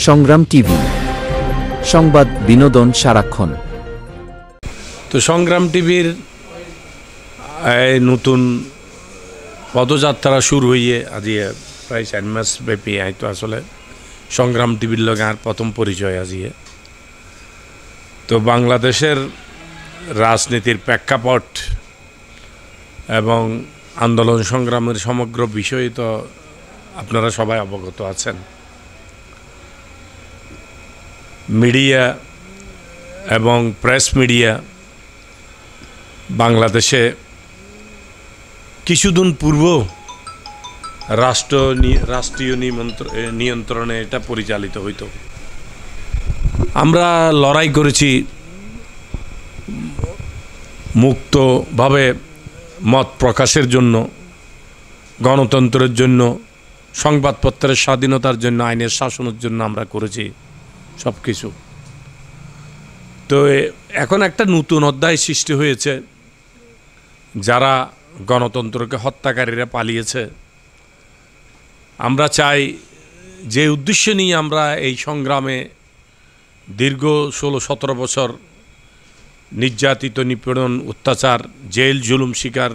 সংগ্রাম টিভি, সংবাদ বিনোদন সারাক্ষণ। তো সংগ্রাম টিভির নতুন পদযাত্রা শুরু হইয়ে আজ প্রায় 4 মাস ব্যাপী আইতো আসলে সংগ্রাম টিভির লগে আর প্রথম পরিচয় আজিয়ে। তো বাংলাদেশের রাজনীতির প্রেক্ষাপট এবং আন্দোলন সংগ্রামের সমগ্র বিষয়ে তো আপনারা সবাই অবগত আছেন। মিডিয়া এবং প্রেস মিডিয়া বাংলাদেশে কিছুদিন পূর্ব রাষ্ট্রীয় নিয়ন্ত্রণে এটা পরিচালিত হইত। আমরা লড়াই করেছি মুক্তভাবে মত প্রকাশের জন্য, গণতন্ত্রের জন্য, সংবাদপত্রের স্বাধীনতার জন্য, আইনের শাসনের জন্য আমরা করেছি সব কিছু। তো এখন একটা নতুন অধ্যায় সৃষ্টি হয়েছে। যারা গণতন্ত্রকে হত্যাকারীরা পালিয়েছে, আমরা চাই যে উদ্দেশ্য নিয়ে আমরা এই সংগ্রামে দীর্ঘ 16-17 বছর নির্যাতিত, নিপীড়ন, অত্যাচার, জেল জুলুম শিকার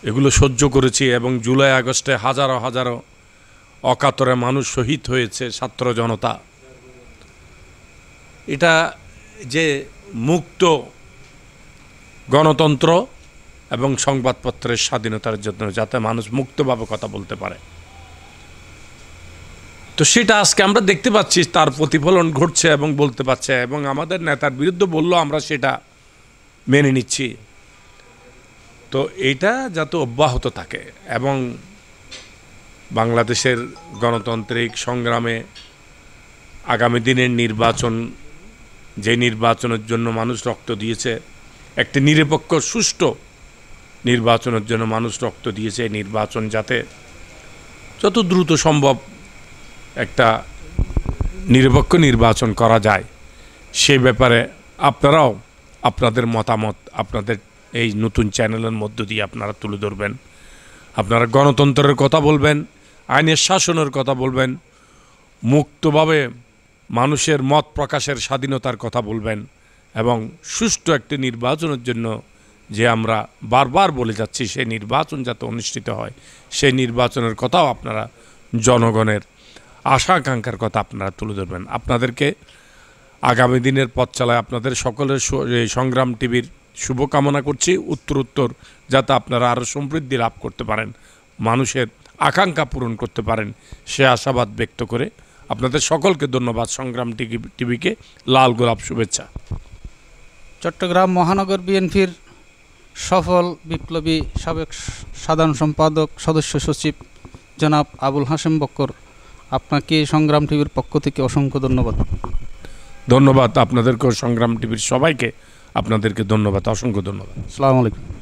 এগুলো সহ্য করেছি এবং জুলাই আগস্টে হাজারো হাজারো অকাতরে মানুষ শহীদ হয়েছে, ছাত্র জনতা। এটা যে মুক্ত গণতন্ত্র এবং সংবাদপত্রের স্বাধীনতার জন্য যাতে মানুষ মুক্তভাবে কথা বলতে পারে, তো সেটা আজকে আমরা দেখতে পাচ্ছি তার প্রতিফলন ঘটছে এবং বলতে পারছে, এবং আমাদের নেতার বিরুদ্ধে বললেও আমরা সেটা মেনে নিচ্ছি। তো এটা যাতে অব্যাহত থাকে এবং বাংলাদেশের গণতান্ত্রিক সংগ্রামে আগামী দিনের নির্বাচন, যে নির্বাচনের জন্য মানুষ রক্ত দিয়েছে, একটি নিরপেক্ষ সুষ্ঠু নির্বাচনের জন্য মানুষ রক্ত দিয়েছে, নির্বাচন যাতে যত দ্রুত সম্ভব একটা নিরপেক্ষ নির্বাচন করা যায়, সেই ব্যাপারে আপনারাও আপনাদের মতামত আপনাদের এই নতুন চ্যানেলের মধ্য দিয়ে আপনারা তুলে ধরবেন। আপনারা গণতন্ত্রের কথা বলবেন, আইনের শাসনের কথা বলবেন, মুক্তভাবে মানুষের মত প্রকাশের স্বাধীনতার কথা বলবেন এবং সুষ্ঠু একটি নির্বাচনের জন্য যে আমরা বারবার বলে যাচ্ছি সেই নির্বাচন যাতে অনুষ্ঠিত হয়, সেই নির্বাচনের কথাও আপনারা জনগণের আশা আকাঙ্ক্ষার কথা আপনারা তুলে ধরবেন। আপনাদেরকে আগামী দিনের পথ চালায় আপনাদের সকলের সংগ্রাম টিভির শুভকামনা করছি। উত্তর যাতে আপনারা আরও সমৃদ্ধি লাভ করতে পারেন, মানুষের আকাঙ্ক্ষা পূরণ করতে পারেন, সে আশাবাদ ব্যক্ত করে আপনাদের সকলকে ধন্যবাদ। সংগ্রাম টিভিকে লাল গোলাপ শুভেচ্ছা। চট্টগ্রাম মহানগর বিএনপির সফল বিপ্লবী সাবেক সাধারণ সম্পাদক সদস্য সচিব জনাব আবুল হাশেম বক্কর, আপনাকে সংগ্রাম টিভির পক্ষ থেকে অসংখ্য ধন্যবাদ। ধন্যবাদ আপনাদেরকেও, সংগ্রাম টিভির সবাইকে আপনাদেরকে ধন্যবাদ, অসংখ্য ধন্যবাদ। আসসালামু আলাইকুম।